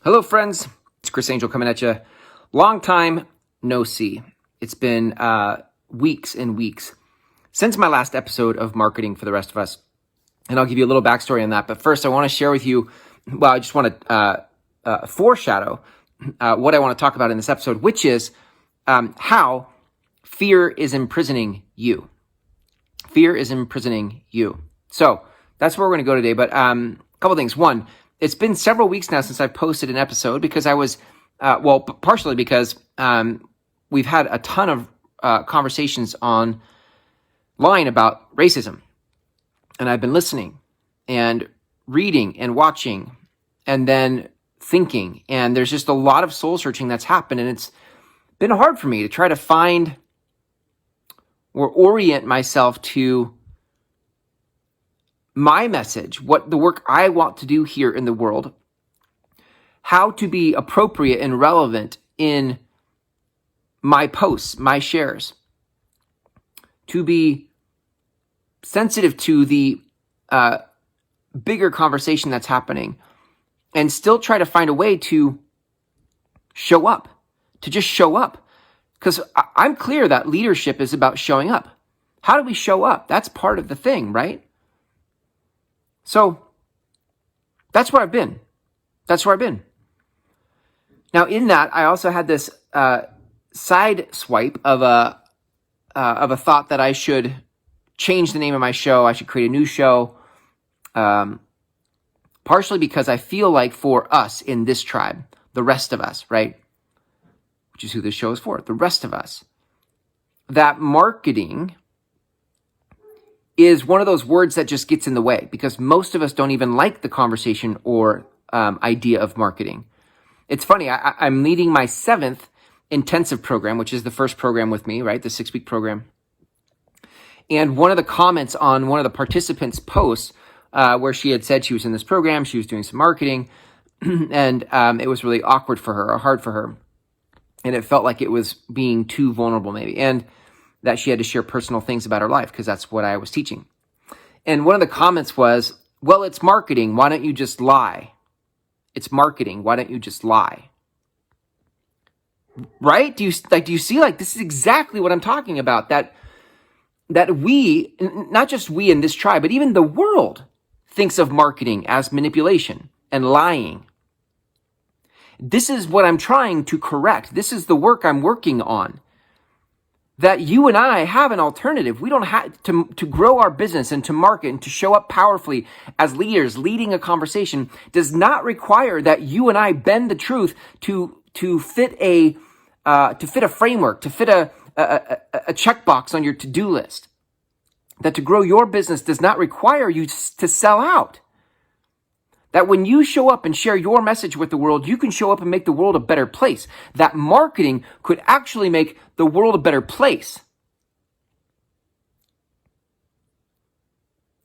Hello, friends. It's Chris Angel coming at you. Long time no see. It's been weeks and weeks since my last episode of Marketing for the Rest of Us. And I'll give you a little backstory on that. But first, I want to share with you, I just want to foreshadow what I want to talk about in this episode, which is how fear is imprisoning you. Fear is imprisoning you. So that's where we're going to go today. But a couple things. One, it's been several weeks now since I posted an episode because I was, partially because we've had a ton of conversations online about racism. And I've been listening and reading and watching and then thinking. And there's just a lot of soul searching that's happened. And it's been hard for me to try to find or orient myself to my message, what the work I want to do here in the world, how to be appropriate and relevant in my posts, my shares, to be sensitive to the bigger conversation that's happening, and still try to find a way to show up, to just show up. Because I'm clear that leadership is about showing up. How do we show up? That's part of the thing, right? So that's where I've been. Now, in that, I also had this side swipe of a thought that I should change the name of my show. I should create a new show. Partially because I feel like for us in this tribe, the rest of us, right? Which is who this show is for, the rest of us, that marketing is one of those words that just gets in the way because most of us don't even like the conversation or idea of marketing. It's funny, I'm leading my 7th intensive program, which is the first program with me, right? The 6-week program. And one of the comments on one of the participants' posts where she had said she was in this program, she was doing some marketing, and it was really awkward for her or hard for her. And it felt like it was being too vulnerable maybe. And that she had to share personal things about her life because that's what I was teaching. And one of the comments was, well, it's marketing. Why don't you just lie? It's marketing. Why don't you just lie? Right? Do you see, like, this is exactly what I'm talking about. That we, not just we in this tribe, but even the world thinks of marketing as manipulation and lying. This is what I'm trying to correct. This is the work I'm working on. That you and I have an alternative. We don't have to grow our business and to market and to show up powerfully as leaders, leading a conversation does not require that you and I bend the truth to fit a framework, to fit a checkbox on your to-do list. That to grow your business does not require you to sell out. That when you show up and share your message with the world, you can show up and make the world a better place. That marketing could actually make the world a better place.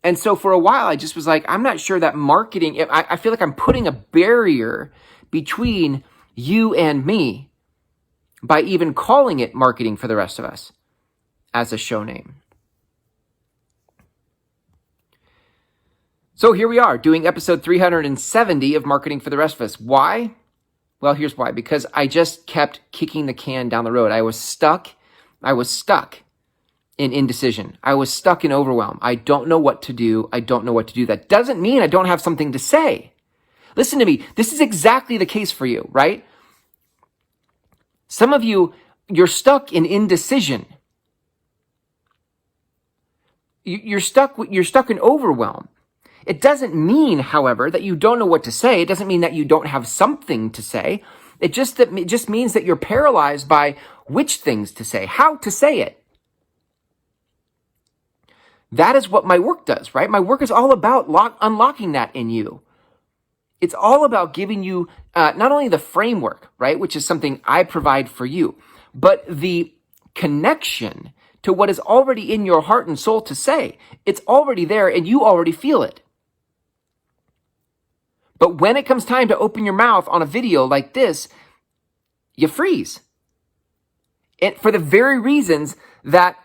And so for a while, I just was like, I'm not sure that marketing, I feel like I'm putting a barrier between you and me by even calling it Marketing for the Rest of Us as a show name. So here we are doing episode 370 of Marketing for the Rest of Us. Why? Well, here's why. Because I just kept kicking the can down the road. I was stuck in indecision. I was stuck in overwhelm. I don't know what to do. That doesn't mean I don't have something to say. Listen to me. This is exactly the case for you, right? Some of you, you're stuck in indecision. You're stuck in overwhelm. It doesn't mean, however, that you don't know what to say. It doesn't mean that you don't have something to say. It just means that you're paralyzed by which things to say, how to say it. That is what my work does, right? My work is all about unlocking that in you. It's all about giving you not only the framework, right, which is something I provide for you, but the connection to what is already in your heart and soul to say. It's already there and you already feel it. But when it comes time to open your mouth on a video like this, you freeze. And for the very reasons that,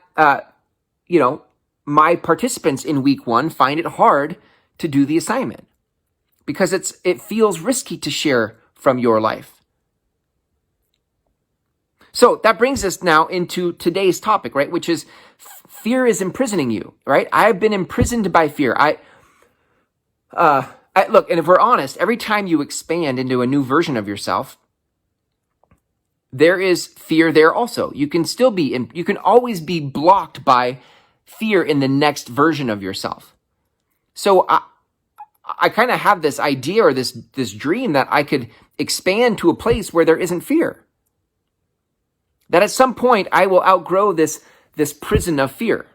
my participants in week 1 find it hard to do the assignment because it feels risky to share from your life. So that brings us now into today's topic, right? Which is fear is imprisoning you, right? I have been imprisoned by fear. Look, and if we're honest, every time you expand into a new version of yourself, there is fear there also. You can always be blocked by fear in the next version of yourself. So I kind of have this idea or this dream that I could expand to a place where there isn't fear. That at some point I will outgrow this prison of fear.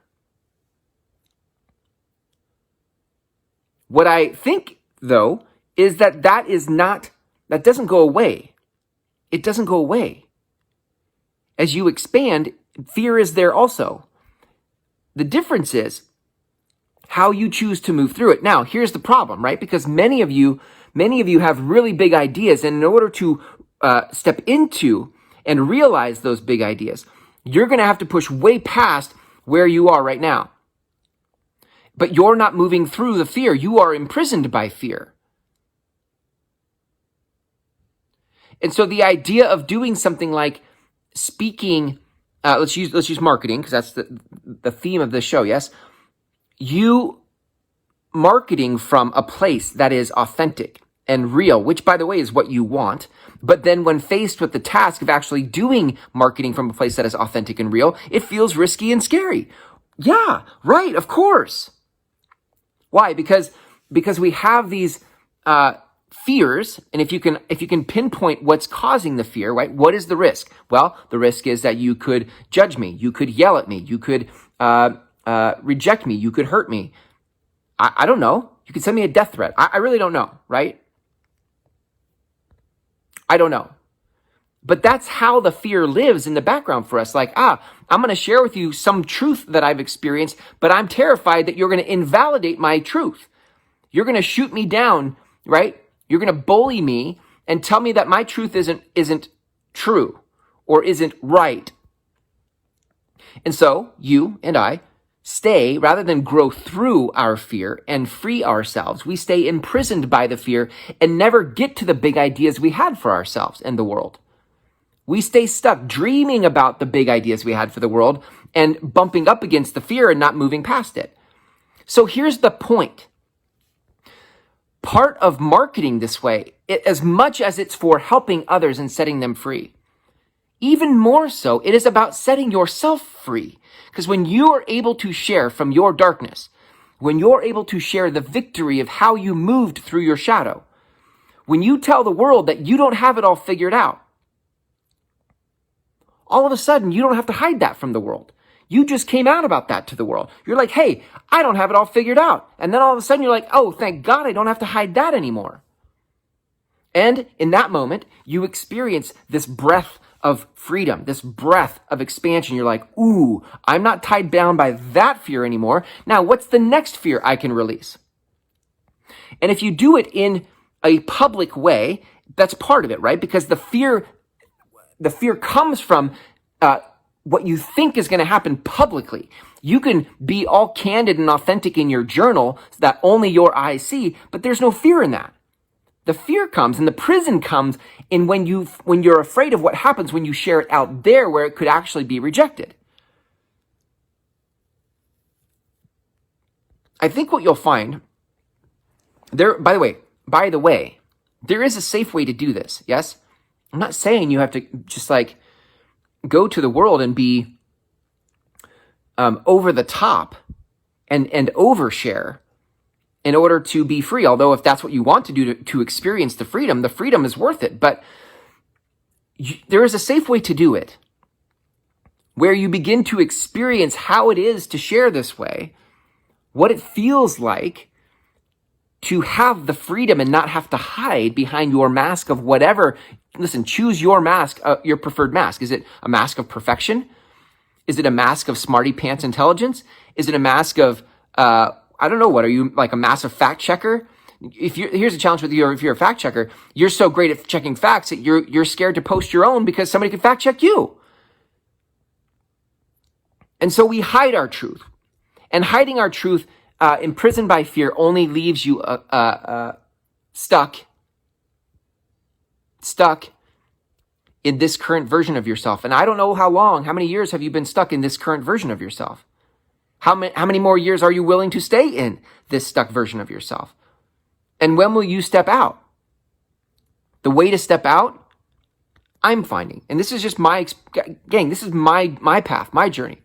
What I think, though, is that doesn't go away. It doesn't go away. As you expand, fear is there also. The difference is how you choose to move through it. Now, here's the problem, right? Because many of you have really big ideas, and in order to step into and realize those big ideas, you're going to have to push way past where you are right now. But you're not moving through the fear. You are imprisoned by fear. And so the idea of doing something like speaking, let's use marketing, because that's the theme of this show, yes? You marketing from a place that is authentic and real, which, by the way, is what you want. But then when faced with the task of actually doing marketing from a place that is authentic and real, it feels risky and scary. Yeah, right, of course. Why? Because we have these fears, and if you can pinpoint what's causing the fear, right? What is the risk? Well, the risk is that you could judge me, you could yell at me, you could reject me, you could hurt me. I don't know. You could send me a death threat. I really don't know, right? I don't know. But that's how the fear lives in the background for us. Like, I'm going to share with you some truth that I've experienced, but I'm terrified that you're going to invalidate my truth. You're going to shoot me down, right? You're going to bully me and tell me that my truth isn't true or isn't right. And so you and I stay, rather than grow through our fear and free ourselves, we stay imprisoned by the fear and never get to the big ideas we had for ourselves and the world. We stay stuck dreaming about the big ideas we had for the world and bumping up against the fear and not moving past it. So here's the point. Part of marketing this way, as much as it's for helping others and setting them free, even more so, it is about setting yourself free. Because when you are able to share from your darkness, when you're able to share the victory of how you moved through your shadow, when you tell the world that you don't have it all figured out, all of a sudden you don't have to hide that from the world. You just came out about that to the world. You're like, hey, I don't have it all figured out. And then all of a sudden you're like, oh, thank God I don't have to hide that anymore. And in that moment, you experience this breath of freedom, this breath of expansion. You're like, ooh, I'm not tied down by that fear anymore. Now, what's the next fear I can release? And if you do it in a public way, that's part of it, right? Because the fear comes from what you think is going to happen publicly. You can be all candid and authentic in your journal that only your eyes see, but there's no fear in that. The fear comes and the prison comes in when you're afraid of what happens when you share it out there where it could actually be rejected. I think what you'll find there, by the way, there is a safe way to do this. Yes. I'm not saying you have to just like go to the world and be over the top and overshare in order to be free. Although if that's what you want to do to experience the freedom is worth it. But there is a safe way to do it where you begin to experience how it is to share this way, what it feels like to have the freedom and not have to hide behind your mask of whatever. Listen, choose your mask, your preferred mask. Is it a mask of perfection? Is it a mask of smarty pants intelligence? Is it a mask of, I don't know, what are you, like a massive fact checker? Here's a challenge with you. If you're a fact checker, you're so great at checking facts that you're scared to post your own because somebody could fact check you. And so we hide our truth, and hiding our truth, imprisoned by fear, only leaves you stuck stuck in this current version of yourself. And I don't know how many years have you been stuck in this current version of yourself? How many more years are you willing to stay in this stuck version of yourself? And when will you step out? The way to step out, I'm finding, and this is just this is my path, my journey.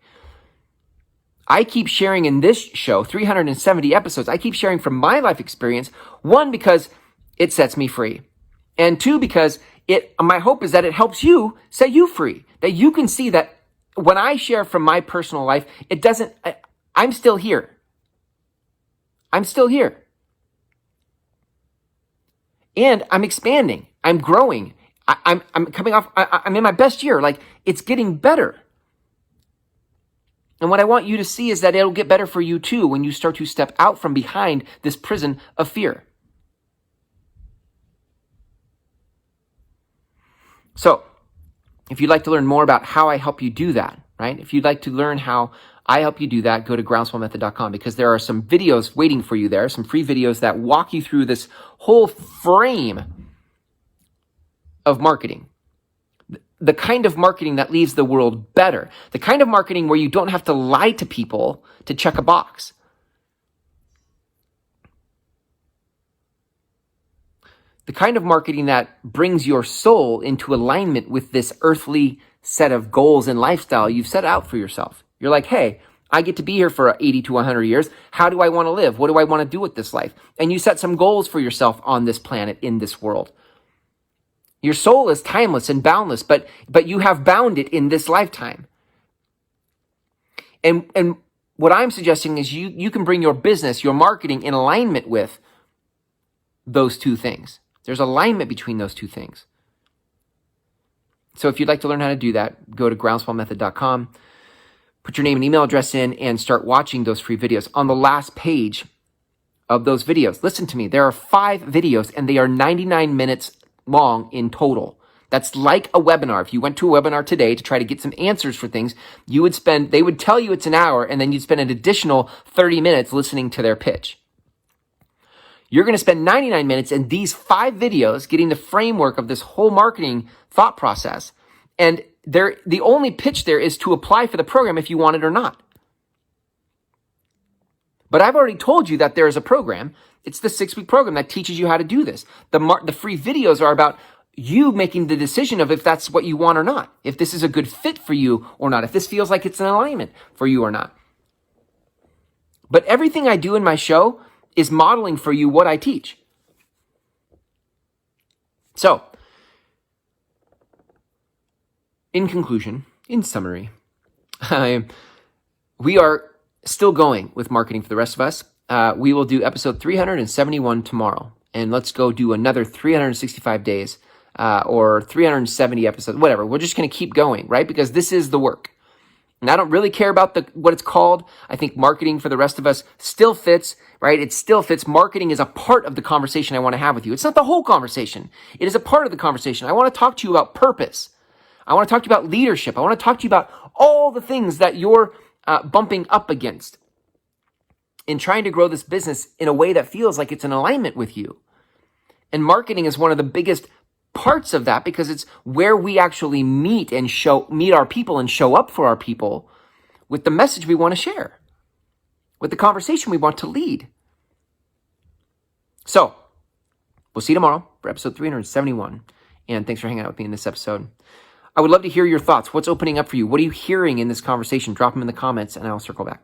I keep sharing in this show, 370 episodes, I keep sharing from my life experience, one, because it sets me free, and two, because my hope is that it helps you set you free, that you can see that when I share from my personal life, I'm still here. I'm still here. And I'm expanding. I'm growing. I'm coming off, I'm in my best year. Like, it's getting better. And what I want you to see is that it'll get better for you too when you start to step out from behind this prison of fear. So, if you'd like to learn more about how I help you do that, right? If you'd like to learn how I help you do that, go to groundswellmethod.com, because there are some videos waiting for you there, some free videos that walk you through this whole frame of marketing. The kind of marketing that leaves the world better. The kind of marketing where you don't have to lie to people to check a box. The kind of marketing that brings your soul into alignment with this earthly set of goals and lifestyle you've set out for yourself. You're like, hey, I get to be here for 80 to 100 years. How do I want to live? What do I want to do with this life? And you set some goals for yourself on this planet, in this world. Your soul is timeless and boundless, but you have bound it in this lifetime. And what I'm suggesting is you can bring your business, your marketing in alignment with those two things. There's alignment between those two things. So if you'd like to learn how to do that, go to groundswellmethod.com, put your name and email address in, and start watching those free videos. On the last page of those videos, listen to me, there are 5 videos and they are 99 minutes long in total. That's like a webinar. If you went to a webinar today to try to get some answers for things, they would tell you it's an hour, and then you'd spend an additional 30 minutes listening to their pitch. You're going to spend 99 minutes in these 5 videos getting the framework of this whole marketing thought process. And the only pitch there is to apply for the program if you want it or not. But I've already told you that there is a program. It's the 6-week program that teaches you how to do this. The free videos are about you making the decision of if that's what you want or not, if this is a good fit for you or not, if this feels like it's an alignment for you or not. But everything I do in my show is modeling for you what I teach. So, in conclusion, in summary, we are still going with marketing for the rest of us. We will do episode 371 tomorrow, and let's go do another 365 days or 370 episodes, whatever. We're just going to keep going, right? Because this is the work. And I don't really care about what it's called. I think marketing for the rest of us still fits, right? It still fits. Marketing is a part of the conversation I want to have with you. It's not the whole conversation. It is a part of the conversation. I want to talk to you about purpose. I want to talk to you about leadership. I want to talk to you about all the things that you're bumping up against in trying to grow this business in a way that feels like it's in alignment with you. And marketing is one of the biggest parts of that, because it's where we actually meet our people and show up for our people with the message we want to share, with the conversation we want to lead. So, we'll see you tomorrow for episode 371. And thanks for hanging out with me in this episode. I would love to hear your thoughts. What's opening up for you? What are you hearing in this conversation? Drop them in the comments and I'll circle back.